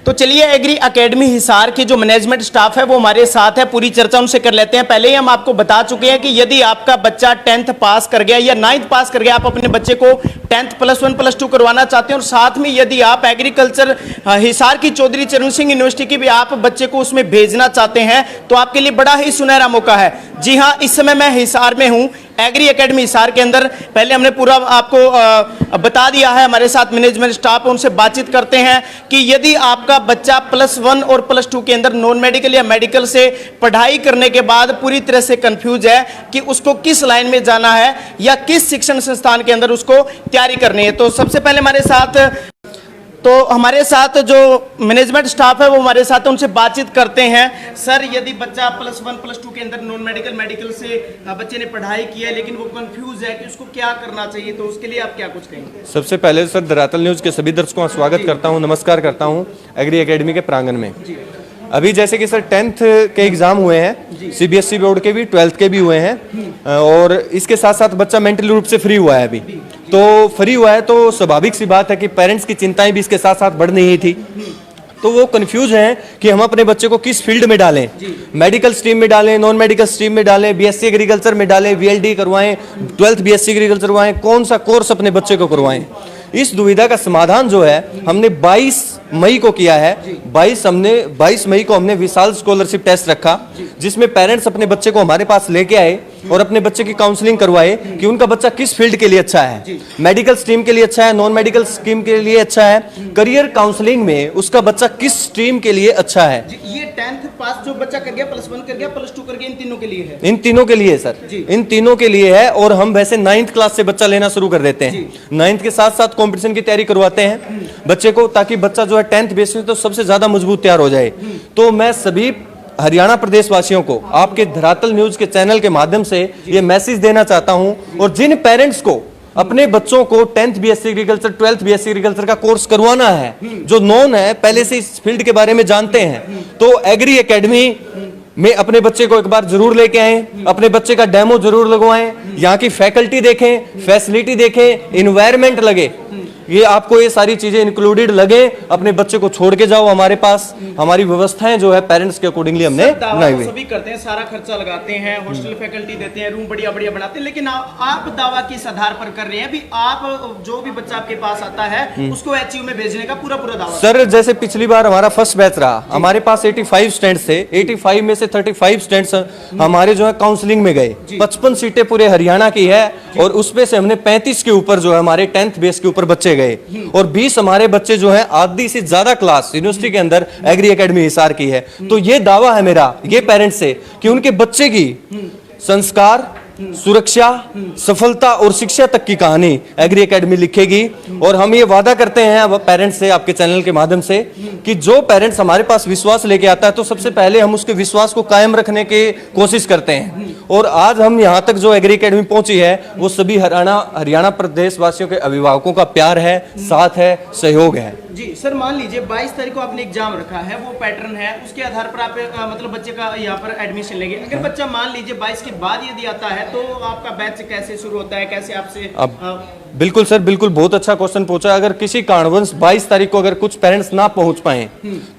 तो चलिए agree academy Hisar की जो मैनेजमेंट स्टाफ है वो हमारे साथ है, पूरी चर्चा उनसे कर लेते हैं। पहले ही हम आपको बता चुके हैं कि यदि आपका बच्चा 10th पास कर गया या 9th पास कर गया, आप अपने बच्चे को 10th +1 +2 करवाना चाहते हैं और साथ में यदि आप एग्रीकल्चर हिसार की चौधरी चरण सिंह यूनिवर्सिटी की भी आप बच्चे को उसमें भेजना चाहते हैं तो आपके लिए बड़ा ही सुनहरा मौका है। जी हाँ, इस समय मैं हिसार में हूँ, एग्री एकेडमी हिसार के अंदर। पहले हमने पूरा आपको बता दिया है, हमारे साथ मैनेजमेंट स्टाफ है, उनसे बातचीत करते हैं कि यदि आपका बच्चा +1 और +2 के अंदर नॉन मेडिकल या मेडिकल से पढ़ाई करने के बाद पूरी तरह से कंफ्यूज है कि उसको किस लाइन में जाना है या किस शिक्षण संस्थान के अंदर उसको तैयारी करनी है, तो सबसे पहले हमारे साथ जो मैनेजमेंट स्टाफ है वो हमारे साथ उनसे बातचीत करते हैं। सर, यदि बच्चा +1 +2 के अंदर नॉन मेडिकल मेडिकल से बच्चे ने पढ़ाई की है लेकिन वो कंफ्यूज है कि उसको क्या करना चाहिए, तो उसके लिए आप क्या कुछ कहेंगे? सबसे पहले सर धरातल न्यूज के सभी दर्शकों का स्वागत करता हूं, नमस्कार करता हूं एग्री एकेडमी के प्रांगण में। अभी जैसे कि सर 10th के एग्जाम हुए हैं, CBSE बोर्ड के भी 12th के भी हुए हैं और इसके साथ साथ बच्चा मेंटली रूप से फ्री हुआ है। अभी तो फ्री हुआ है तो स्वाभाविक सी बात है कि पेरेंट्स की चिंताएं भी इसके साथ साथ बढ़ रही थी, तो वो कंफ्यूज हैं कि हम अपने बच्चे को किस फील्ड में डालें, मेडिकल स्ट्रीम में डालें, नॉन मेडिकल स्ट्रीम में डालें, BSc एग्रीकल्चर में डालें, VLD करवाएं, 12th BSc एग्रीकल्चर करवाएं, कौन सा कोर्स अपने बच्चे को करवाएं। इस दुविधा का समाधान जो है हमने 22 मई को किया है। 22 मई को हमने विशाल स्कॉलरशिप टेस्ट रखा, जिसमें पेरेंट्स अपने बच्चे को हमारे पास लेके आए और अपने बच्चे की काउंसलिंग करवाए कि उनका बच्चा किस फील्ड के लिए अच्छा है, मेडिकल स्ट्रीम के लिए अच्छा है, नॉन मेडिकल स्ट्रीम के लिए अच्छा है, करियर काउंसलिंग में उसका बच्चा किस स्ट्रीम के लिए अच्छा है। ये 10th पास जो बच्चा कर गया, +1 कर गया, +2 कर गया, इन तीनों के लिए है? इन तीनों के लिए सर, इन तीनों के लिए है। और हम वैसे 9th क्लास से बच्चा लेना शुरू कर देते हैं, 9th के साथ साथ कंपटीशन की तैयारी करवाते हैं बच्चे को, ताकि बच्चा जो है 10th बेस में तो सबसे ज्यादा मजबूत तैयार हो जाए। तो मैं सभी हरियाणा प्रदेश वासियों को आपके धरातल न्यूज के चैनल के माध्यम से ये मैसेज देना चाहता हूं, और जिन पेरेंट्स को अपने बच्चों को 10th BSc agriculture 12th BSc agriculture का कोर्स करवाना है, जो नॉन है, पहले से इस फील्ड के बारे में जानते हैं, तो एग्री एकेडमी में अपने बच्चे को एक बार जरूर लेके आएं, अपने बच्चे का डेमो जरूर लगवाएं, यहाँ की फैकल्टी देखें, फैसिलिटी देखें, इन्वायरमेंट लगे, ये आपको ये सारी चीजें इंक्लूडेड लगे, अपने बच्चे को छोड़ के जाओ हमारे पास। हमारी व्यवस्थाएं जो है पेरेंट्स के अकॉर्डिंगली हमने बनाई हुई। सभी करते हैं, सारा खर्चा लगाते हैं, हॉस्टल फैकल्टी देते हैं, रूम बढ़िया बढ़िया बनाते हैं, लेकिन आप दावा किस आधार पर कर रहे हैं भी आप जो भी बच्चा आपके पास आता है उसको HU में भेजने का पूरा दावा? सर, जैसे पिछली बार हमारा फर्स्ट बैच रहा, हमारे पास 85 स्टूडेंट्स थे, 85 में से 35 स्टूडेंट्स हमारे जो है काउंसलिंग में गए। 55 सीटें पूरे हरियाणा की है और उसमें से हमने 35 के ऊपर जो है हमारे 10th बेस के ऊपर बच्चे गए, और 20 हमारे बच्चे जो हैं आधी से ज्यादा क्लास यूनिवर्सिटी के अंदर एग्री एकेडमी हिसार की है। तो ये दावा है मेरा ये पेरेंट्स से कि उनके बच्चे की संस्कार, सुरक्षा, सफलता और शिक्षा तक की कहानी एग्री एकेडमी लिखेगी। और हम ये वादा करते हैं अब पेरेंट्स से, आपके चैनल के माध्यम से, कि जो पेरेंट्स हमारे पास विश्वास लेके आता है तो सबसे पहले हम उसके विश्वास को कायम रखने की कोशिश करते हैं। और आज हम यहाँ तक जो एग्री एकेडमी पहुंची है वो सभी हरियाणा प्रदेश वासियों के अभिभावकों का प्यार है, साथ है, सहयोग है। जी सर, मान लीजिए 22 तारीख को आपने एग्जाम रखा है, वो पैटर्न है, उसके आधार पर आप मतलब बच्चे का यहाँ पर एडमिशन लेंगे। अगर बच्चा मान लीजिए 22 के बाद यदि आता है तो आपका बैच कैसे शुरू होता है, कैसे आपसे? बिल्कुल सर, बिल्कुल, बहुत अच्छा क्वेश्चन पूछा। अगर किसी कारणवश 22 तारीख को अगर कुछ पेरेंट्स ना पहुंच पाए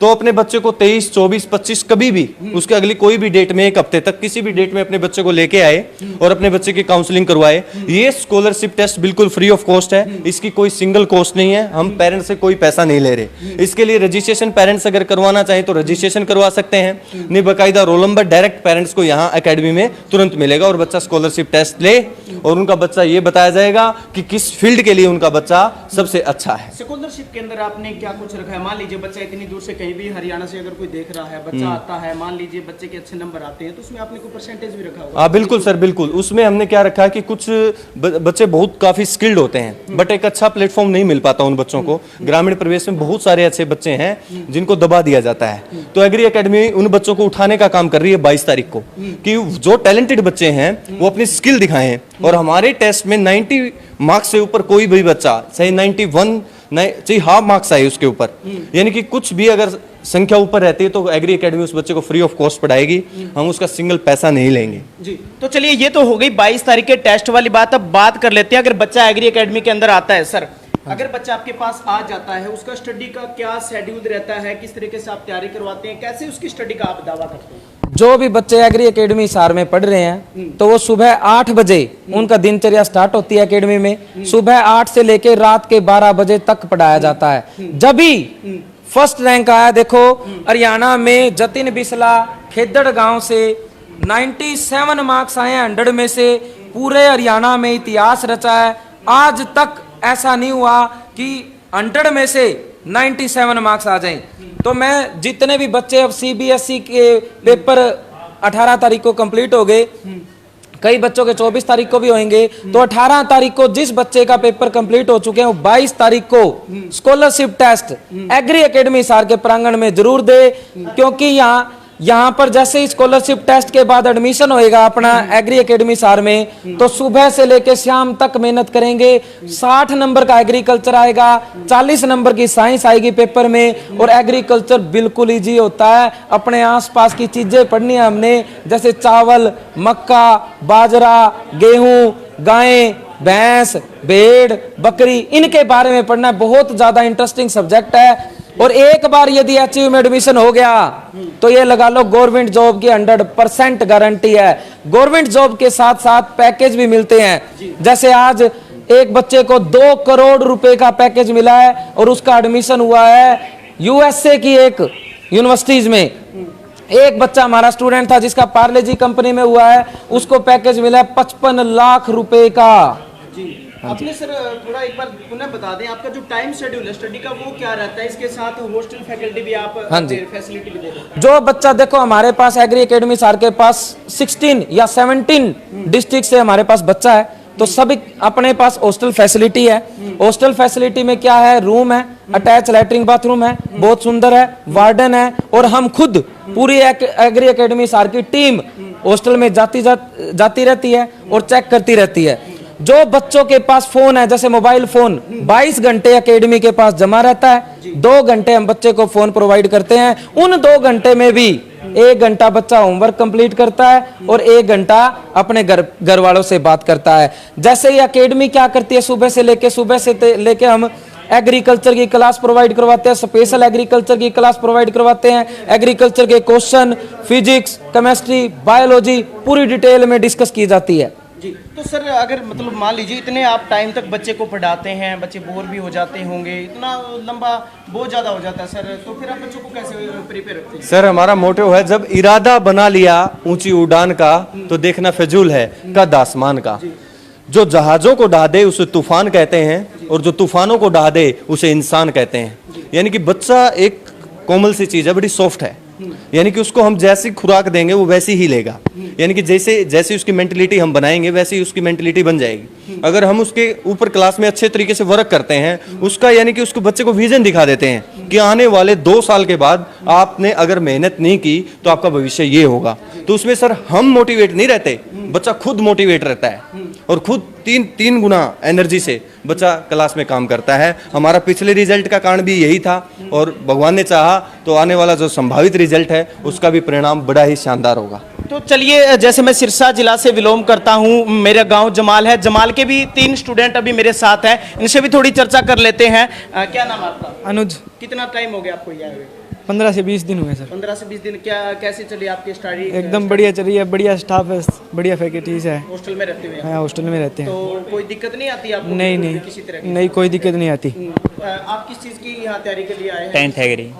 तो अपने बच्चे को 23, 24, 25 कभी भी उसके अगली कोई भी डेट में, एक हफ्ते तक किसी भी डेट में अपने बच्चे को लेके आए और अपने बच्चे की काउंसलिंग करवाए। ये स्कॉलरशिप टेस्ट बिल्कुल फ्री ऑफ कॉस्ट है, इसकी कोई सिंगल कॉस्ट नहीं है, हम पेरेंट्स से कोई पैसा नहीं ले रहे। इसके लिए रजिस्ट्रेशन पेरेंट्स अगर करवाना चाहें तो रजिस्ट्रेशन करवा सकते हैं, नहीं बाकायदा रोल नंबर डायरेक्ट पेरेंट्स को यहाँ एकेडमी में तुरंत मिलेगा और बच्चा स्कॉलरशिप टेस्ट ले और उनका बच्चा ये बताया जाएगा कि किस फील्ड के लिए उनका बच्चा सबसे अच्छा है। स्कॉलरशिप के अंदर आपने क्या कुछ रखा है? मान लीजिए बच्चा इतनी दूर से, कहीं भी हरियाणा से अगर कोई देख रहा है, बच्चा आता है, मान लीजिए बच्चे के अच्छे नंबर आते हैं तो उसमें आपने कोई परसेंटेज भी रखा होगा? हाँ बिल्कुल सर, बिल्कुल। उसमें हमने क्या रखा है कि कुछ बच्चे बहुत काफी स्किल्ड होते हैं बट एक अच्छा प्लेटफॉर्म नहीं मिल पाता उन बच्चों को। ग्रामीण परिवेश में बहुत सारे अच्छे बच्चे हैं जिनको दबा दिया जाता है, तो एग्री एकेडमी उन बच्चों को उठाने का काम कर रही है 22 तारीख को, कि जो टैलेंटेड बच्चे हैं वो अपनी स्किल दिखाएं। और हमारे टेस्ट में 90 मार्क्स से ऊपर कोई भी बच्चा, चाहे 91 चाहिए हाफ मार्क्स आए उसके ऊपर, यानी कि कुछ भी अगर संख्या ऊपर रहती है तो एग्री एकेडमी उस बच्चे को फ्री ऑफ कॉस्ट पढ़ाएगी, हम उसका सिंगल पैसा नहीं लेंगे। जी, तो चलिए ये तो हो गई 22 तारीख के टेस्ट वाली बात। अब बात कर लेते हैं अगर बच्चा एग्री एकेडमी के अंदर आता है सर, अगर बच्चा आपके पास आ जाता है, उसका स्टडी का क्या शेड्यूल रहता है, किस तरीके से आप तैयारी करवाते हैं, कैसे उसकी स्टडी का आप दावा करते हैं? जो भी बच्चे एग्री एकेडमी हिसार में पढ़ रहे हैं तो वो सुबह 8 बजे उनका दिनचर्या स्टार्ट होती है एकेडमी में। सुबह 8 से लेकर रात के 12 बजे तक पढ़ाया जाता है। जब भी फर्स्ट रैंक आया, देखो हरियाणा में जतिन बिस्ला खेदड़ गांव से 97 मार्क्स आए हैं 100 में से, पूरे हरियाणा में इतिहास रचा है। आज तक ऐसा नहीं हुआ कि 100 में से 97 मार्क्स आ जाएं। तो मैं जितने भी बच्चे, अब सीबीएसई के पेपर 18 तारीख को कंप्लीट हो गए, कई बच्चों के 24 तारीख को भी होंगे, तो 18 तारीख को जिस बच्चे का पेपर कंप्लीट हो चुके हैं वो 22 तारीख को scholarship test agri academy Hisar के प्रांगण में जरूर दे, क्योंकि यहाँ पर जैसे ही स्कॉलरशिप टेस्ट के बाद एडमिशन होएगा अपना एग्री एकेडमी हिसार में, तो सुबह से लेकर शाम तक मेहनत करेंगे। 60 नंबर का एग्रीकल्चर आएगा, 40 नंबर की साइंस आएगी पेपर में, और एग्रीकल्चर बिल्कुल इजी होता है। अपने आसपास की चीजें पढ़नी है हमने, जैसे चावल, मक्का, बाजरा, गेहूं, गायें, भैंस, भेड़, बकरी, इनके बारे में पढ़ना है। बहुत ज्यादा इंटरेस्टिंग सब्जेक्ट है। और एक बार यदि एचयू में एडमिशन हो गया तो ये लगा लो गवर्नमेंट जॉब की 100% गारंटी है। गवर्नमेंट जॉब के साथ साथ पैकेज भी मिलते हैं। जैसे आज एक बच्चे को 2 करोड़ रुपए का पैकेज मिला है और उसका एडमिशन हुआ है यूएसए की एक यूनिवर्सिटीज में। एक बच्चा हमारा स्टूडेंट था जिसका पार्ले जी कंपनी में हुआ है, उसको पैकेज मिला है 55 लाख रुपए का। आपने सर थोड़ा एक बार पुनः बता दें, आपका जो टाइम शेड्यूल है स्टडी का वो क्या रहता है? इसके साथ हॉस्टल फैकल्टी भी आप फैसिलिटी भी देते हैं? जो बच्चा, देखो हमारे पास एग्री एकेडमी हिसार के पास 16 या 17 डिस्ट्रिक्ट से हमारे पास बच्चा है, तो सभी अपने पास हॉस्टल फैसिलिटी है। हॉस्टल फैसिलिटी में क्या है? रूम है, अटैच लैट्रिन बाथरूम है, बहुत सुंदर है, वार्डन है, और हम खुद पूरी एग्री एकेडमी हिसार की टीम हॉस्टल में जाती रहती है और चेक करती रहती है। जो बच्चों के पास फोन है, जैसे मोबाइल फोन, 22 घंटे एकेडमी के पास जमा रहता है। 2 घंटे हम बच्चे को फोन प्रोवाइड करते हैं। उन 2 घंटे में भी 1 घंटा बच्चा होमवर्क कंप्लीट करता है और 1 घंटा अपने घर वालों से बात करता है। जैसे ही एकेडमी क्या करती है, सुबह से लेके हम एग्रीकल्चर की क्लास प्रोवाइड करवाते हैं, स्पेशल एग्रीकल्चर की क्लास प्रोवाइड करवाते हैं। एग्रीकल्चर के क्वेश्चन, फिजिक्स, केमिस्ट्री, बायोलॉजी पूरी डिटेल में डिस्कस की जाती है। जी, तो सर अगर मतलब मान लीजिए इतने आप टाइम तक बच्चे को पढ़ाते हैं, बच्चे बोर भी हो जाते होंगे, इतना लंबा बहुत ज़्यादा हो जाता है सर, तो फिर आप बच्चों को कैसे प्रिपेयर रखते हैं? सर हमारा मोटिव है, जब इरादा बना लिया ऊंची उड़ान का तो देखना फिजूल है कद आसमान का। जो जहाजों को ढा दे उसे तूफान कहते हैं, और जो तूफानों को ढा दे उसे इंसान कहते हैं। यानी कि बच्चा एक कोमल सी चीज है, बड़ी सॉफ्ट है। यानी कि उसको हम जैसी खुराक देंगे वो वैसी ही लेगा। यानी कि जैसे उसकी मेंटलिटी हम बनाएंगे वैसे ही उसकी मेंटलिटी बन जाएगी। अगर हम उसके ऊपर क्लास में अच्छे तरीके से वर्क करते हैं, उसका यानी कि उसको बच्चे को विजन दिखा देते हैं कि आने वाले 2 साल के बाद आपने अगर मेहनत नहीं की तो आपका भविष्य ये होगा, तो उसमें सर हम मोटिवेट नहीं रहते, बच्चा खुद मोटिवेट रहता है और खुद 3 गुना एनर्जी से बच्चा क्लास में काम करता है। हमारा पिछले रिजल्ट का कारण भी यही था, और भगवान ने चाहा तो आने वाला जो संभावित रिजल्ट है उसका भी परिणाम बड़ा ही शानदार होगा। तो चलिए, जैसे मैं सिरसा जिला से बिलोंग करता हूँ, मेरा गांव जमाल है, जमाल के भी 3 स्टूडेंट अभी मेरे साथ हैं, इनसे भी थोड़ी चर्चा कर लेते हैं। क्या नाम है आपका? अनुज। कितना टाइम हो गया आपको यहाँ हुए? 15 से 20 दिन हुए सर। 15 से 20 दिन। क्या कैसे चली आपकी स्टडी? एकदम बढ़िया चल रही है, बढ़िया स्टाफ है, बढ़िया फैकल्टीज है। हॉस्टल में रहते हुए? हाँ, हॉस्टल में रहते हैं। तो कोई दिक्कत नहीं आती आपको? नहीं किसी तरह की? नहीं, कोई दिक्कत नहीं आती। आप किस चीज़ की यहाँ तैयारी के लिए आए हैं? 10th agree.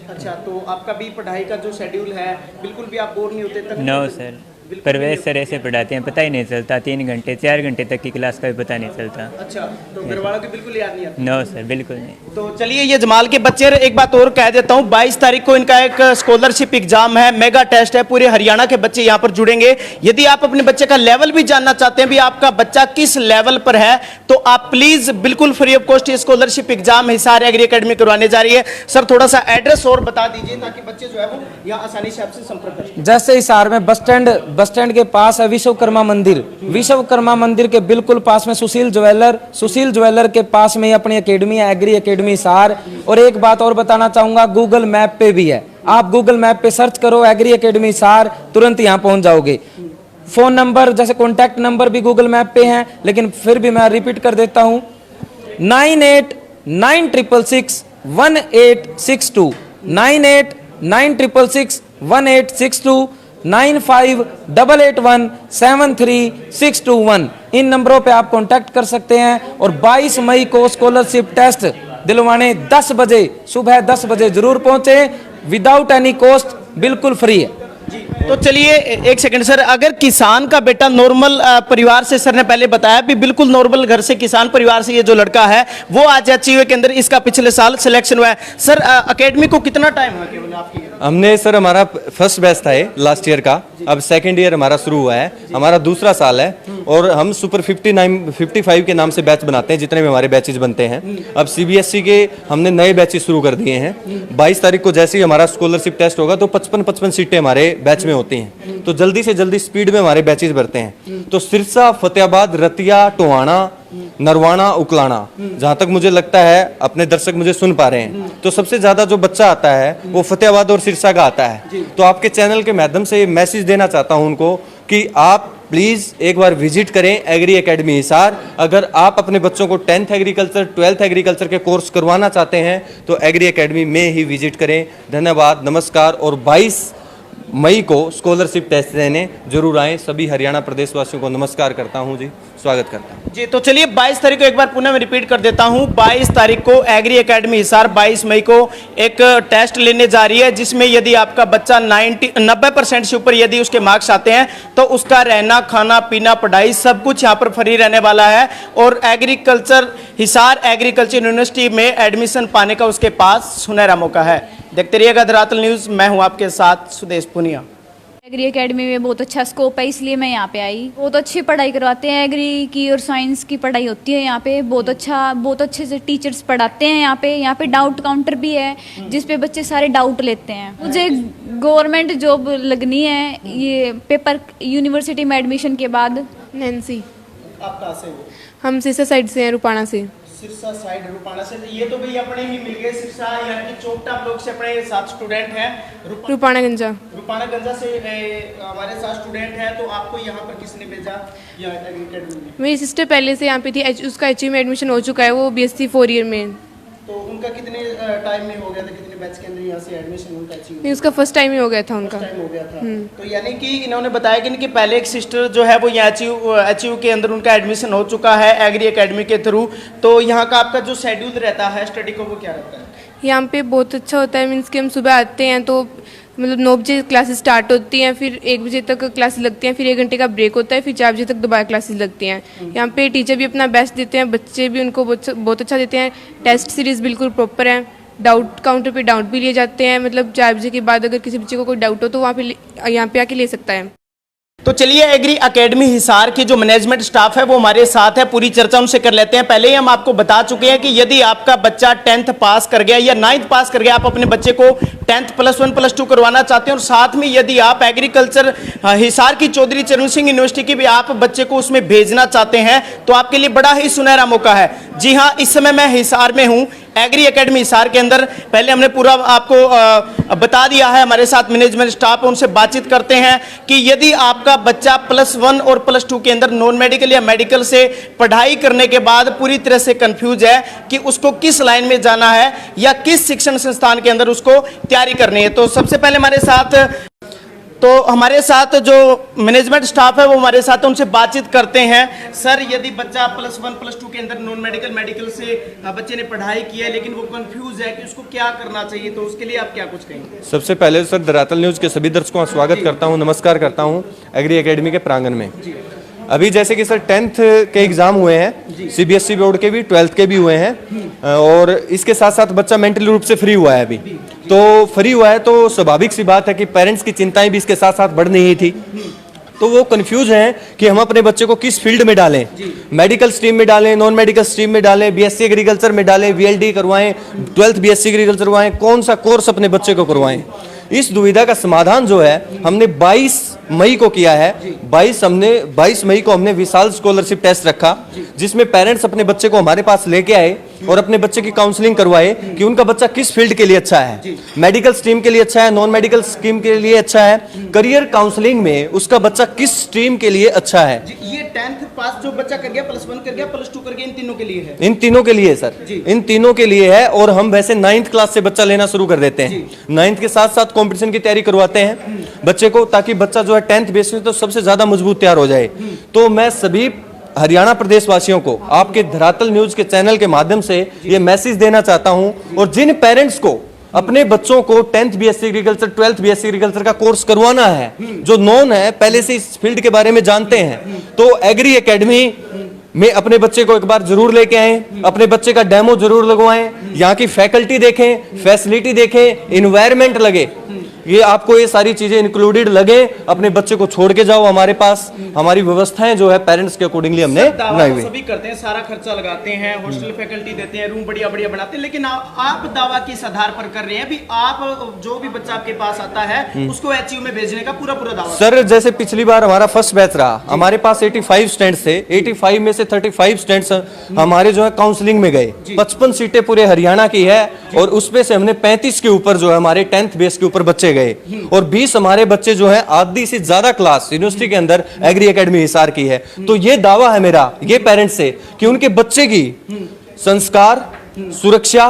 अच्छा, तो आपका भी पढ़ाई का जो शेड्यूल है बिल्कुल भी आप बोर नहीं होते? तक नो सर, परवेज सर ऐसे पढ़ाते हैं, पता ही नहीं चलता। 3 घंटे 4 घंटे तक की क्लास का भी पता नहीं चलता। अच्छा, तो घर वालों की बिल्कुल याद नहीं आती? नो सर, बिल्कुल नहीं। तो चलिए, ये जमाल के बच्चे, एक बात और कह देता हूँ, 22 तारीख को इनका एक स्कॉलरशिप एग्जाम है, मेगा टेस्ट है, पूरे हरियाणा के बच्चे यहाँ पर जुड़ेंगे। यदि आप अपने बच्चे का लेवल भी जानना चाहते हैं भी आपका बच्चा किस लेवल पर है, तो आप प्लीज बिल्कुल free of cost scholarship exam Hisar agri academy करवाने जा रही है। सर थोड़ा सा एड्रेस और बता दीजिए ताकि बच्चे जो है वो यहाँ आसानी से आपसे संपर्क कर सकें। जैसे हिसार में बस स्टैंड के पास है विश्वकर्मा मंदिर, विश्वकर्मा मंदिर के बिल्कुल पास में सुशील ज्वेलर के पास में ही अपनी एकेडमी है, एग्री एकेडमी हिसार। और एक बात और बताना चाहूंगा, गूगल मैप पे भी है, आप गूगल मैप पे सर्च करो एग्री एकेडमी हिसार, तुरंत यहाँ पहुंच जाओगे। फोन नंबर, जैसे कॉन्टैक्ट नंबर भी गूगल मैप पे हैं, लेकिन फिर भी मैं रिपीट कर देता हूँ, 9896661862, 9896661862, 9588173621। इन नंबरों पे आप कांटेक्ट कर सकते हैं और 22 मई को स्कॉलरशिप टेस्ट दिलवाने 10 बजे, सुबह 10 बजे जरूर पहुंचे, विदाउट एनी कॉस्ट, बिल्कुल फ्री है। तो चलिए एक सेकंड सर, अगर किसान का बेटा नॉर्मल परिवार से, सर ने पहले बताया भी बिल्कुल नॉर्मल घर से, किसान परिवार से ये जो लड़का है वो आज एचयूए के अंदर इसका पिछले साल सिलेक्शन हुआ है। सर एकेडमी को कितना टाइम हुआ केवल आपकी? हमने सर, हमारा फर्स्ट बैच था ये लास्ट ईयर का, अब सेकंड ईयर हमारा शुरू हुआ है, हमारा दूसरा साल है और हम सुपर 55 के नाम से बैच बनाते हैं, जितने भी हमारे बैचेज बनते हैं। अब सीबीएसई के हमने नए बैचेज शुरू कर दिए हैं। 22 तारीख को जैसे ही हमारा स्कॉलरशिप टेस्ट होगा तो 55 सीटें हमारे बैच में होती हैं, तो जल्दी से जल्दी स्पीड में हमारे बैचेज भरते हैं। तो सिरसा, फतेहाबाद, रतिया, टोहाना, नरवाना, उकलाना, जहां तक मुझे लगता है अपने दर्शक मुझे सुन पा रहे हैं, तो सबसे ज्यादा जो बच्चा आता है वो फतेहाबाद और सिरसा का आता है। तो आपके चैनल के माध्यम से मैसेज देना चाहता हूं उनको कि आप प्लीज एक बार विजिट करें एग्री एकेडमी हिसार। अगर आप अपने बच्चों को 10th एग्रीकल्चर, 12th एग्रीकल्चर के कोर्स करवाना चाहते हैं तो एग्री एकेडमी में ही विजिट करें। धन्यवाद, नमस्कार। और 22 मई को स्कॉलरशिप टेस्ट देने जरूर आएं। सभी हरियाणा प्रदेशवासियों को नमस्कार करता हूं जी, स्वागत करता हूं जी। तो चलिए 22 तारीख को एक बार पुनः मैं रिपीट कर देता हूं, 22 तारीख को एग्री एकेडमी हिसार 22 मई को एक टेस्ट लेने जा रही है, जिसमें यदि आपका बच्चा 90% से ऊपर यदि उसके मार्क्स आते हैं तो उसका रहना, खाना, पीना, पढ़ाई सब कुछ यहाँ पर फ्री रहने वाला है। और एग्रीकल्चर हिसार एग्रीकल्चर यूनिवर्सिटी में एडमिशन पाने का उसके पास सुनहरा मौका है। देखते रहिएगा धरातल न्यूज़, मैं हूँ आपके साथ सुदेश पुनिया। एग्री एकेडमी में बहुत अच्छा स्कोप है, इसलिए मैं यहाँ पे आई। बहुत अच्छी पढ़ाई करवाते हैं, एग्री की और साइंस की पढ़ाई होती है यहाँ पे। बहुत अच्छे से टीचर्स पढ़ाते हैं यहाँ पे डाउट काउंटर भी है, जिस पे बच्चे सारे डाउट लेते हैं। मुझे गवर्नमेंट जॉब लगनी है ये पेपर यूनिवर्सिटी में एडमिशन के बाद। नैन्सी। आप कहाँ से हो? हम सिरसा साइड से हैं, रुपाणा से। सिरसा साइड, रुपाणा से। ये तो भाई अपने ही मिल गए सिरसा, यानी कि चोपटा ब्लॉक से अपने साथ स्टूडेंट हैं। रुपाणा गंजा से हमारे साथ स्टूडेंट हैं। तो आपको यहाँ पर किसने भेजा यहाँ एकेडमी में? मेरी सिस्टर पहले से यहाँ पे थी, उसका एचयू में एडमिशन हो चुका है, वो बीएससी 4 ईयर में। तो उनका कितने टाइम में हो गया था, कितने बैच के अंदर यहाँ से एडमिशन उनका अचीव? नहीं, उसका फर्स्ट टाइम ही हो गया था उनका। टाइम हो गया था। तो यानी कि इन्होंने बताया कि इनकी पहले एक सिस्टर जो है वो यहाँ एचयू के अंदर उनका एडमिशन हो चुका है एग्री एकेडमी के थ्रू। तो यहाँ का आपका जो शेड्यूल रहता है स्टडी का वो क्या रहता है? यहाँ पे बहुत अच्छा होता है, मीन्स कि हम सुबह आते हैं तो मतलब 9 बजे क्लासेस स्टार्ट होती हैं, फिर 1 बजे तक क्लासेस लगती हैं, फिर 1 घंटे का ब्रेक होता है, फिर 4 बजे तक दोबारा क्लासेस लगती हैं। यहाँ पे टीचर भी अपना बेस्ट देते हैं, बच्चे भी उनको बहुत अच्छा देते हैं। टेस्ट सीरीज़ बिल्कुल प्रॉपर है, डाउट काउंटर पे डाउट भी लिए जाते हैं, मतलब 4 बजे के बाद अगर किसी बच्चे को कोई डाउट हो तो यहाँ पे आके ले सकता है। तो चलिए एग्री एकेडमी हिसार की जो मैनेजमेंट स्टाफ है वो हमारे साथ है, पूरी चर्चा उनसे कर लेते हैं। पहले ही हम आपको बता चुके हैं कि यदि आपका बच्चा 10th पास कर गया या 9th पास कर गया, आप अपने बच्चे को 10th +1 +2 करवाना चाहते हैं और साथ में यदि आप एग्रीकल्चर हिसार की चौधरी चरण सिंह यूनिवर्सिटी की भी आप बच्चे को उसमें भेजना चाहते हैं तो आपके लिए बड़ा ही सुनहरा मौका है। जी हाँ, इस समय मैं हिसार में हूँ, एग्री एकेडमी हिसार के अंदर। पहले हमने पूरा आपको बता दिया है, हमारे साथ मैनेजमेंट स्टाफ है, उनसे बातचीत करते हैं कि यदि आपका बच्चा +1 और +2 के अंदर नॉन मेडिकल या मेडिकल से पढ़ाई करने के बाद पूरी तरह से कंफ्यूज है कि उसको किस लाइन में जाना है या किस शिक्षण संस्थान के अंदर उसको तैयारी करनी है। तो सबसे पहले हमारे साथ जो मैनेजमेंट स्टाफ है वो हमारे साथ है, उनसे बातचीत करते हैं। सर, यदि बच्चा +1 +2 के अंदर नॉन मेडिकल से बच्चे ने पढ़ाई की है लेकिन वो कंफ्यूज है कि उसको क्या करना चाहिए, तो उसके लिए आप क्या कुछ कहेंगे? सबसे पहले सर, धरातल न्यूज़ के सभी दर्शकों का स्वागत करता हूं, नमस्कार करता हूं एग्री एकेडमी के प्रांगण में। अभी जैसे कि सर 10th के एग्जाम हुए हैं, सीबीएसई बोर्ड के भी, 12th के भी हुए हैं और इसके साथ साथ बच्चा मेंटली रूप से फ्री हुआ है। अभी तो फ्री हुआ है तो स्वाभाविक सी बात है कि पेरेंट्स की चिंताएं भी इसके साथ साथ बढ़ रही थी। तो वो कंफ्यूज हैं कि हम अपने बच्चे को किस फील्ड में डालें, मेडिकल स्ट्रीम में डालें, नॉन मेडिकल स्ट्रीम में डालें, बीएससी एग्रीकल्चर में डालें, वीएलडी करवाएं, 12th बीएससी एग्रीकल्चर करवाएं, कौन सा कोर्स अपने बच्चे को करवाएं। इस दुविधा का समाधान जो है हमने 22 मई को किया है। 22 मई को हमने विशाल स्कॉलरशिप टेस्ट रखा, जिसमें पेरेंट्स अपने बच्चे को हमारे पास लेके आए और अपने बच्चे की काउंसलिंग करवाए कि उनका बच्चा किस फील्ड के लिए अच्छा है, मेडिकल स्ट्रीम के लिए अच्छा है, नॉन मेडिकल स्ट्रीम के लिए अच्छा है, करियर काउंसलिंग में उसका बच्चा किस स्ट्रीम के लिए अच्छा है। ये 10th पास जो बच्चा कर गया, +1 कर गया, +2 कर गया, इन तीनों के लिए है। इन तीनों के लिए सर, इन तीनों के लिए है। और हम वैसे 9th क्लास से बच्चा लेना शुरू कर देते हैं। 9th के साथ साथ कंपटीशन की तैयारी करवाते हैं बच्चे को, ताकि बच्चा जो है 10th बेस में तो सबसे ज्यादा मजबूत तैयार हो जाए। तो मैं सभी हरियाणा प्रदेश वासियों को आपके धरातल न्यूज के चैनल के माध्यम से ये मैसेज देना चाहता हूं, और जिन पेरेंट्स को अपने बच्चों को 10th BSc agriculture, 12th BSc agriculture का कोर्स करवाना है, जो नॉन है, पहले से इस फील्ड के बारे में जानते हैं, तो एग्री एकेडमी में अपने बच्चे को एक बार जरूर लेके आएं, अपने बच्चे का डेमो जरूर लगवाएं, यहाँ की फैकल्टी देखें, फैसिलिटी देखें, इन्वायरमेंट लगे, ये आपको ये सारी चीजें इंक्लूडेड लगे, अपने बच्चे को छोड़ के जाओ हमारे पास। हमारी व्यवस्थाएं जो है पेरेंट्स के अकॉर्डिंगली हमने बनाई हुई। सभी करते हैं, सारा खर्चा लगाते हैं, हॉस्टल फैकल्टी देते हैं, रूम बढ़िया बढ़िया बनाते हैं, लेकिन आप दावा किस आधार पर कर रहे हैं भी आप जो भी बच्चा आपके पास आता है उसको एचयू में भेजने का पूरा दावा? सर, जैसे पिछली बार हमारा फर्स्ट बैच रहा, हमारे पास 85 स्टूडेंट्स थे, 85 में से 35 स्टूडेंट्स हमारे जो है काउंसलिंग में गए। 55 सीटें पूरे हरियाणा की है, और उसमें से हमने 35 के ऊपर जो है हमारे 10th बेस के ऊपर बच्चे गए, और 20 हमारे बच्चे जो हैं आधी से ज्यादा क्लास यूनिवर्सिटी के अंदर एग्री एकेडमी हिसार की है। तो ये दावा है मेरा ये पेरेंट्स से कि उनके बच्चे की संस्कार, सुरक्षा,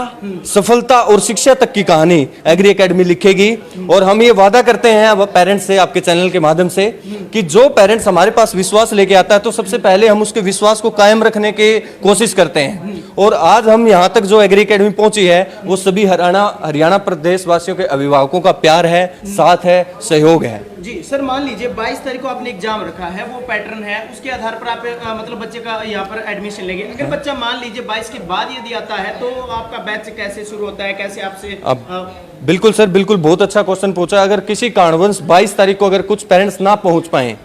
सफलता और शिक्षा तक की कहानी एग्री एकेडमी लिखेगी। और हम ये वादा करते हैं अब पेरेंट्स से, आपके चैनल के माध्यम से, कि जो पेरेंट्स हमारे पास विश्वास लेके आता है तो सबसे पहले हम उसके विश्वास को कायम रखने की कोशिश करते हैं। और आज हम यहाँ तक जो एग्री एकेडमी पहुंची है वो सभी हरियाणा प्रदेश वासियों के अभिभावकों का प्यार है, साथ है, सहयोग है। जी सर, मान लीजिए 22 तारीख को आपने एग्जाम रखा है, वो पैटर्न है, उसके आधार पर आप मतलब बच्चे का यहाँ पर एडमिशन लेंगे। अगर बच्चा मान लीजिए 22 के बाद यदि आता है तो आपका बैच कैसे शुरू होता है, कैसे आपसे बिल्कुल सर, बिल्कुल, बहुत अच्छा क्वेश्चन पूछा। अगर किसी कारणवश 22 तारीख को अगर कुछ पेरेंट्स ना पहुंच पाए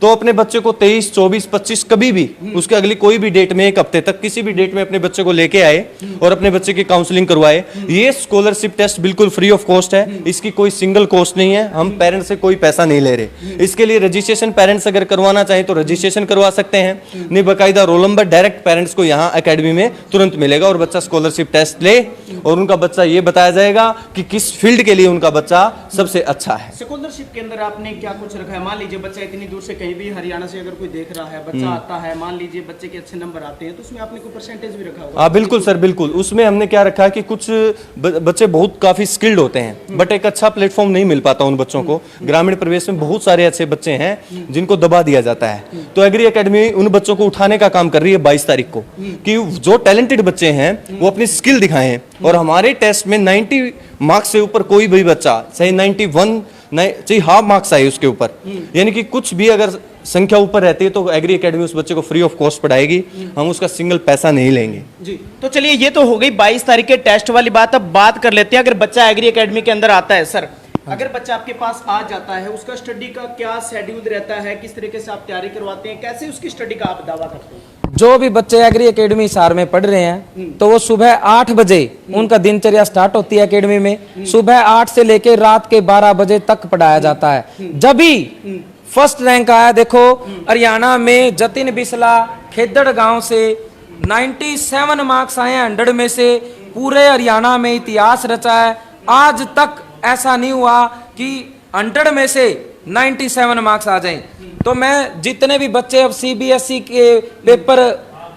तो अपने बच्चे को 23, 24, 25 कभी भी उसके अगली कोई भी डेट में, एक हफ्ते तक किसी भी डेट में अपने बच्चे को लेके आए और अपने बच्चे की काउंसलिंग करवाए। ये स्कॉलरशिप टेस्ट बिल्कुल फ्री ऑफ कॉस्ट है, इसकी कोई सिंगल कॉस्ट नहीं है, हम पेरेंट्स से कोई पैसा नहीं ले रहे। इसके लिए रजिस्ट्रेशन पेरेंट्स अगर करवाना चाहें तो रजिस्ट्रेशन करवा सकते हैं, नहीं बाकायदा रोल नंबर डायरेक्ट पेरेंट्स को यहाँ एकेडमी में तुरंत मिलेगा, और बच्चा स्कॉलरशिप टेस्ट ले और उनका बच्चा ये बताया जाएगा कि किस फील्ड के लिए उनका बच्चा सबसे अच्छा है। स्कॉलरशिप के अंदर आपने क्या कुछ रखा है? मान लीजिए बच्चा इतनी दूर से, कहीं भी हरियाणा से अगर कोई देख रहा है, बच्चा आता है, मान लीजिए बच्चे के अच्छे नंबर आते हैं, तो उसमें आपने कोई परसेंटेज भी रखा होगा? हाँ बिल्कुल सर, बिल्कुल। उसमें हमने क्या रखा है कि कुछ बच्चे बहुत काफी स्किल्ड होते हैं, बट एक अच्छा प्लेटफॉर्म नहीं मिल पाता उन बच्चों को। ग्रामीण परिवेश में बहुत सारे अच्छे बच्चे हैं जिनको दबा दिया जाता है, तो एग्री एकेडमी उन बच्चों को उठाने का काम कर रही है 22 तारीख को, कि जो टैलेंटेड बच्चे हैं वो अपनी स्किल दिखाएं। और हमारे टेस्ट में 90 मार्क्स से ऊपर कोई भी बच्चा, चाहे 91, चाहे हाफ मार्क्स आए उसके ऊपर, यानी कि कुछ भी अगर संख्या ऊपर रहती है तो एग्री एकेडमी उस बच्चे को फ्री ऑफ कॉस्ट पढ़ाएगी, हम उसका सिंगल पैसा नहीं लेंगे। जी, तो चलिए ये तो हो गई 22 तारीख के टेस्ट वाली बात। अब बात कर लेते हैं, अगर बच्चा एग्री एकेडमी के अंदर आता है, सर अगर बच्चा आपके पास आ जाता है, उसका स्टडी का क्या शेड्यूल रहता है, किस तरीके से आप तैयारी करवाते हैं, कैसे उसकी स्टडी का आप दावा करते हैं? जो भी बच्चे एग्री एकेडमी हिसार में पढ़ रहे हैं तो वो सुबह 8 बजे उनका दिनचर्या स्टार्ट होती है एकेडमी में। सुबह 8 से लेकर रात के 12 बजे तक पढ़ाया जाता है। जब भी फर्स्ट रैंक आया, देखो हरियाणा में जतिन बिस्ला खेदड़ गांव से 97 मार्क्स आए हैं 100 में से, पूरे हरियाणा में इतिहास रचा है। आज तक ऐसा नहीं हुआ कि 100 में से 97 मार्क्स आ जाएं। तो मैं जितने भी बच्चे, अब सीबीएसई के पेपर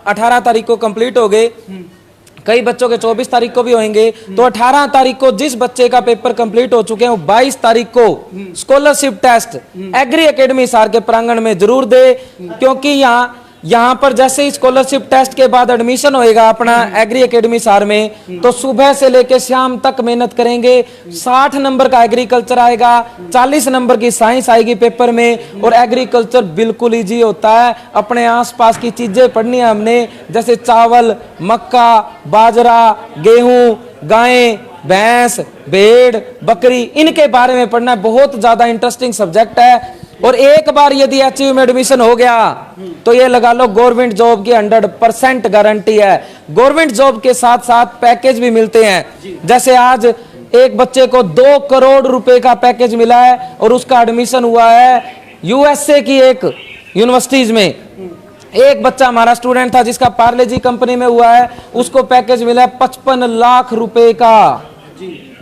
18 तारीख को कंप्लीट हो गए, कई बच्चों के 24 तारीख को भी होंगे, तो 18 तारीख को जिस बच्चे का पेपर कंप्लीट हो चुके हैं वो 22 तारीख को scholarship test agri academy Hisar के प्रांगण में जरूर दे, क्योंकि यहाँ पर जैसे ही स्कॉलरशिप टेस्ट के बाद एडमिशन होएगा अपना एग्री एकेडमी हिसार में, तो सुबह से लेकर शाम तक मेहनत करेंगे। 60 नंबर का एग्रीकल्चर आएगा, 40 नंबर की साइंस आएगी पेपर में, और एग्रीकल्चर बिल्कुल इजी होता है। अपने आसपास की चीजें पढ़नी है हमने, जैसे चावल, मक्का, बाजरा, गेहूं, गायें, भैंस, भेड़, बकरी, इनके बारे में पढ़ना है। बहुत ज्यादा इंटरेस्टिंग सब्जेक्ट है। और एक बार यदि एचयू में एडमिशन हो गया तो ये लगा लो गवर्नमेंट जॉब की 100% गारंटी है। गवर्नमेंट जॉब के साथ साथ पैकेज भी मिलते हैं। जैसे आज एक बच्चे को 2 करोड़ रुपए का पैकेज मिला है और उसका एडमिशन हुआ है यूएसए की एक यूनिवर्सिटीज में एक बच्चा हमारा स्टूडेंट था जिसका पार्ले जी कंपनी में हुआ है, उसको पैकेज मिला है 55 लाख रुपए का।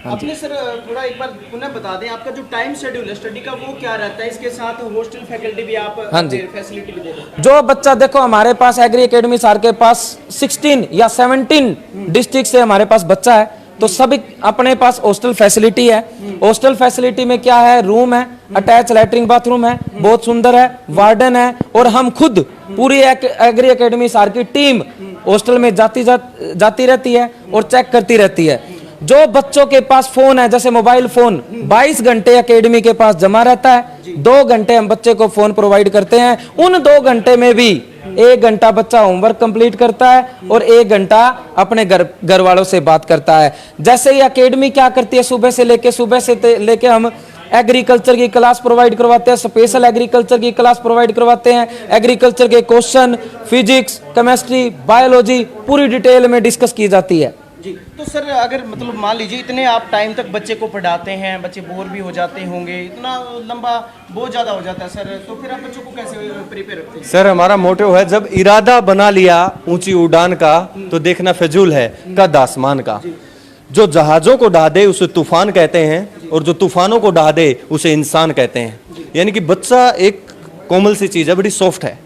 अपने सर थोड़ा एक बार पुनः बता दें, आपका जो टाइम शेड्यूल है स्टडी का वो क्या रहता है? इसके साथ हॉस्टल फैकल्टी भी आप हाँ जी। फैसिलिटी भी देते हैं? जो बच्चा देखो हमारे पास एग्री एकेडमी सर के पास 16 या 17 डिस्ट्रिक्ट से हमारे पास बच्चा है, तो सभी अपने पास हॉस्टल फैसिलिटी है। हॉस्टल फैसिलिटी में क्या है, रूम है, अटैच लैट्रिन बाथरूम है, बहुत सुंदर है, वार्डन है, और हम खुद पूरी एग्री एकेडमी सर की टीम हॉस्टल में जाती रहती है और चेक करती रहती है। जो बच्चों के पास फोन है, जैसे मोबाइल फोन 22 घंटे एकेडमी के पास जमा रहता है, 2 घंटे हम बच्चे को फोन प्रोवाइड करते हैं। उन 2 घंटे में भी 1 घंटा बच्चा होमवर्क कंप्लीट करता है और 1 घंटा अपने घर वालों से बात करता है। जैसे ही एकेडमी क्या करती है, सुबह से लेके हम एग्रीकल्चर की क्लास प्रोवाइड करवाते हैं, स्पेशल एग्रीकल्चर की क्लास प्रोवाइड करवाते हैं। एग्रीकल्चर के क्वेश्चन, फिजिक्स, केमिस्ट्री, बायोलॉजी पूरी डिटेल में डिस्कस की जाती है। जी, तो सर अगर मतलब मान लीजिए इतने आप टाइम तक बच्चे को पढ़ाते हैं, बच्चे बोर भी हो जाते होंगे, इतना लंबा बहुत ज़्यादा हो जाता है सर, तो फिर आप बच्चों को कैसे प्रिपेयर रखते हैं? सर हमारा मोटिव है, जब इरादा बना लिया ऊंची उड़ान का तो देखना फिजूल है कद आसमान का। जो जहाजों को ढा दे उसे तूफान कहते हैं, और जो तूफानों को ढा दे उसे इंसान कहते हैं। यानी कि बच्चा एक कोमल सी चीज़ है, बड़ी सॉफ्ट है,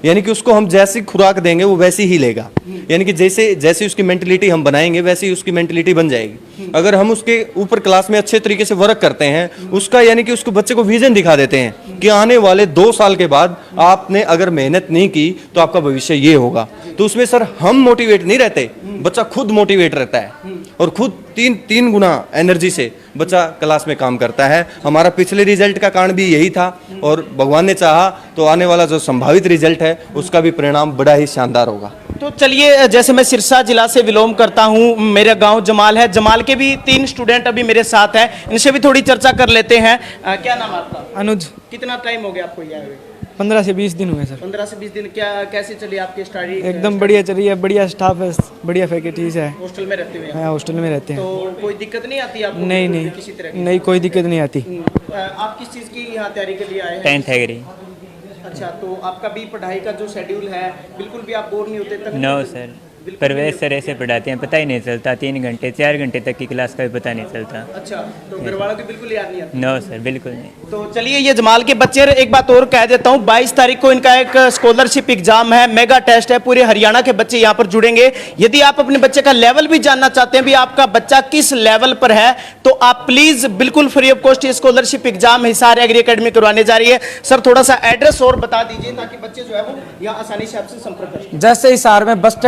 यानी कि उसको हम जैसी खुराक देंगे वो वैसी ही लेगा। यानी कि जैसे उसकी मेंटलिटी हम बनाएंगे वैसी ही उसकी मेंटलिटी बन जाएगी। अगर हम उसके ऊपर क्लास में अच्छे तरीके से वर्क करते हैं, उसका यानी कि उसको बच्चे को विजन दिखा देते हैं कि आने वाले 2 साल के बाद आपने अगर मेहनत नहीं की तो आपका भविष्य ये होगा, तो उसमें सर हम मोटिवेट नहीं रहते, बच्चा खुद मोटिवेट रहता है और खुद तीन गुना एनर्जी से बच्चा क्लास में काम करता है। हमारा पिछले रिजल्ट का कारण भी यही था, और भगवान ने चाहा तो आने वाला जो संभावित रिजल्ट है उसका भी परिणाम बड़ा ही शानदार होगा। तो चलिए, जैसे मैं सिरसा जिला से बिलोंग करता हूँ, मेरा गांव जमाल है, जमाल के भी 3 स्टूडेंट अभी मेरे साथ हैं, इनसे भी थोड़ी चर्चा कर लेते हैं। क्या नाम आपका? अनुज। कितना टाइम हो गया आपको यहाँ हुए? 15 से 20 दिन हुए सर। 15 से 20 दिन। क्या कैसे चली आपकी स्टडी? एकदम बढ़िया चल रही है, बढ़िया स्टाफ है, बढ़िया फैकल्टीज है। हॉस्टल में रहते हुए? हाँ, हॉस्टल में रहते हैं। तो कोई दिक्कत नहीं आती आपको? नहीं किसी तरह की? नहीं, कोई दिक्कत नहीं आती। आप किस चीज़ की यहाँ तैयारी के लिए आए हैं? 10th agree. अच्छा, तो आपका भी पढ़ाई का जो शेड्यूल है, बिल्कुल भी आप बोर नहीं होते? नो सर, परवेज सर ऐसे पढ़ाते हैं, पता ही नहीं चलता, 3 घंटे 4 घंटे तक की क्लास का भी पता नहीं चलता। अच्छा, तो घर वालों की बिल्कुल याद नहीं आती? नो सर, बिल्कुल नहीं। तो चलिए, ये जमाल के बच्चे, एक बात और कह देता हूँ, 22 तारीख को इनका एक स्कॉलरशिप एग्जाम है, मेगा टेस्ट है, पूरे हरियाणा के बच्चे यहाँ पर जुड़ेंगे। यदि आप अपने बच्चे का लेवल भी जानना चाहते हैं भी आपका बच्चा किस लेवल पर है, तो आप प्लीज बिल्कुल फ्री ऑफ कॉस्ट ये scholarship exam Hisar agri academy करवाने जा रही है। सर थोड़ा सा एड्रेस और बता दीजिए ताकि बच्चे जो है वो यहाँ आसानी से आपसे संपर्क कर सकें। जैसे हिसार में बस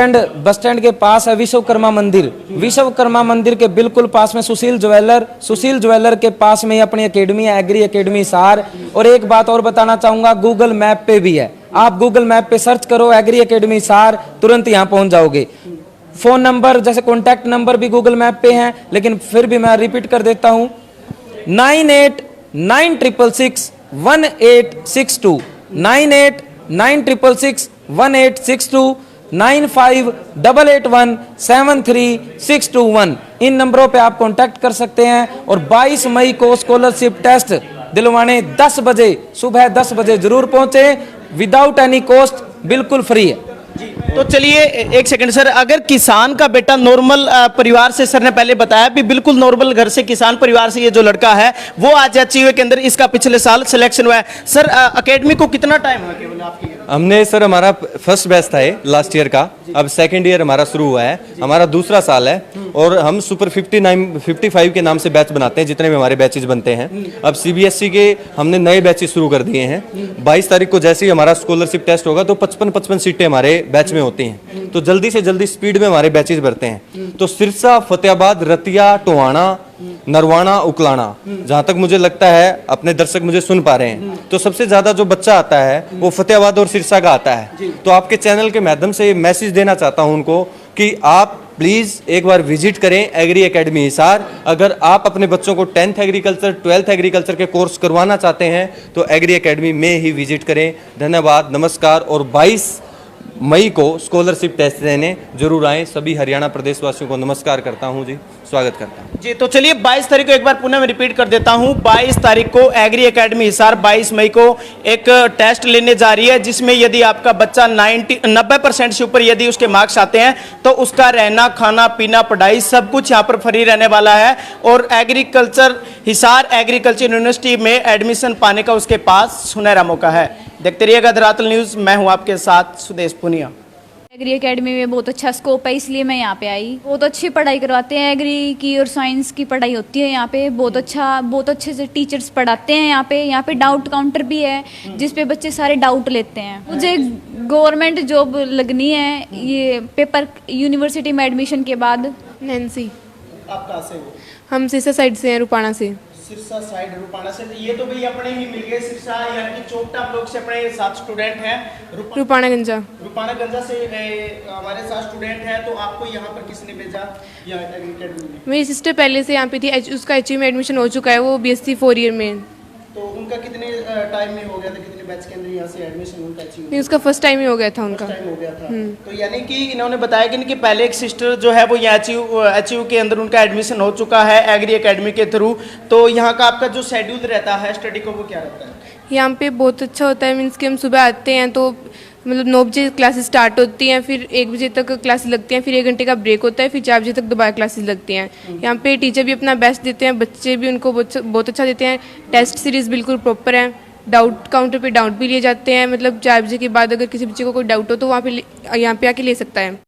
स्टैंड के पास है विश्वकर्मा मंदिर, विश्वकर्मा मंदिर के बिल्कुल पास में सुशील ज्वेलर के पास में ही अपनी एकेडमी है, एग्री एकेडमी हिसार। और एक बात और बताना चाहूंगा, गूगल मैप पे भी है, आप गूगल मैप पे सर्च करो एग्री एकेडमी हिसार, तुरंत यहाँ पहुंच जाओगे। फोन नंबर जैसे कॉन्टैक्ट नंबर भी गूगल मैप पे हैं, लेकिन फिर भी मैं रिपीट कर देता हूं, 9896661862, 9896661862, 9588173621। इन नंबरों पे आप कांटेक्ट कर सकते हैं। और 22 मई को स्कॉलरशिप टेस्ट दिलवाने 10 बजे, सुबह 10 बजे जरूर पहुंचे, विदाउट एनी कॉस्ट, बिल्कुल फ्री है। तो चलिए, एक सेकंड सर, अगर किसान का बेटा नॉर्मल परिवार से, सर ने पहले बताया भी बिल्कुल नॉर्मल घर से, किसान परिवार से ये जो लड़का है वो आज एचयूए के अंदर इसका पिछले साल सिलेक्शन हुआ है। सर एकेडमी को कितना टाइम हुआ केवल आपकी? हमने सर, हमारा फर्स्ट बैच था ये लास्ट ईयर का, अब सेकंड ईयर हमारा शुरू हुआ है, हमारा दूसरा साल है। और हम सुपर 55 के नाम से बैच बनाते हैं, जितने भी हमारे बैचेज बनते हैं। अब सीबीएसई के हमने नए बैचेज शुरू कर दिए हैं। 22 तारीख को जैसे ही हमारा स्कॉलरशिप टेस्ट होगा तो 55 सीटें हमारे बैच में होती हैं, तो जल्दी से जल्दी स्पीड में हमारे बैचेज भरते हैं। तो सिरसा, फतेहाबाद, रतिया, टोहाना, नरवाना, उकलाना, जहां तक मुझे लगता है अपने दर्शक मुझे सुन पा रहे हैं, तो सबसे ज्यादा जो बच्चा आता है वो फतेहाबाद और सिरसा का आता है। तो आपके चैनल के माध्यम से मैसेज देना चाहता हूं उनको कि आप प्लीज एक बार विजिट करें एग्री एकेडमी हिसार। अगर आप अपने बच्चों को 10th एग्रीकल्चर, 12th एग्रीकल्चर के कोर्स करवाना चाहते हैं तो एग्री एकेडमी में ही विजिट करें। धन्यवाद, नमस्कार। और 22 मई को स्कॉलरशिप टेस्ट देने जरूर आएँ। सभी हरियाणा प्रदेशवासियों को नमस्कार करता हूँ जी, स्वागत करता हूँ जी। तो चलिए 22 तारीख को एक बार पुनः मैं रिपीट कर देता हूं, 22 तारीख को एग्री एकेडमी हिसार 22 मई को एक टेस्ट लेने जा रही है, जिसमें यदि आपका बच्चा 90% से ऊपर यदि उसके मार्क्स आते हैं तो उसका रहना खाना पीना पढ़ाई सब कुछ यहाँ पर फ्री रहने वाला है। और एग्रीकल्चर हिसार एग्रीकल्चर यूनिवर्सिटी में एडमिशन पाने का उसके पास सुनहरा मौका है। देखते रहिएगा धरातल न्यूज़, मैं हूँ आपके साथ सुदेश पुनिया। एग्री एकेडमी में बहुत अच्छा स्कोप है, इसलिए मैं यहाँ पे आई। बहुत अच्छी पढ़ाई करवाते हैं, एग्री की और साइंस की पढ़ाई होती है यहाँ पे। बहुत अच्छे से टीचर्स पढ़ाते हैं यहाँ पे डाउट काउंटर भी है, जिस पे बच्चे सारे डाउट लेते हैं। मुझे गवर्नमेंट जॉब लगनी है ये पेपर यूनिवर्सिटी में एडमिशन के बाद। नैन्सी, आप कहाँ से हो? हम सिरसा साइड से हैं, रुपाणा से। सिरसा साइड रुपाणा से। ये तो भाई अपने ही मिल गए सिरसा यानी कि चोपटा ब्लॉक से अपने साथ स्टूडेंट हैं। रुपाणा गंजा रुपाणागंजा से हमारे साथ स्टूडेंट हैं। तो आपको यहाँ पर किसने भेजा या एग्रीकल्चर में? मेरी सिस्टर पहले से यहाँ पे थी, उसका एचयू में एडमिशन हो चुका है, वो BSc 4 ईयर में। तो उनका कितने टाइम में हो गया था, कितने बैच के अंदर यहाँ से एडमिशन उनका अचीव? नहीं, उसका फर्स्ट टाइम ही हो गया था उनका। टाइम हो गया था। तो यानी कि इन्होंने बताया कि इनके पहले एक सिस्टर जो है वो यहाँ एचयू के अंदर उनका एडमिशन हो चुका है एग्री एकेडमी के थ्रू। तो यहाँ का आपका जो शेड्यूल रहता है स्टडी का वो क्या रहता है? यहाँ पे बहुत अच्छा होता है, मीन्स कि हम सुबह आते हैं तो मतलब 9 बजे क्लासेस स्टार्ट होती हैं, फिर 1 बजे तक क्लासेस लगती हैं, फिर 1 घंटे का ब्रेक होता है, फिर 4 बजे तक दोबारा क्लासेस लगती हैं। यहाँ पे टीचर भी अपना बेस्ट देते हैं, बच्चे भी उनको बहुत अच्छा देते हैं। टेस्ट सीरीज़ बिल्कुल प्रॉपर है, डाउट काउंटर पे डाउट भी लिए जाते हैं। मतलब 4 बजे के बाद अगर किसी बच्चे को कोई डाउट हो तो वहाँ पे यहाँ पे आके ले सकता है।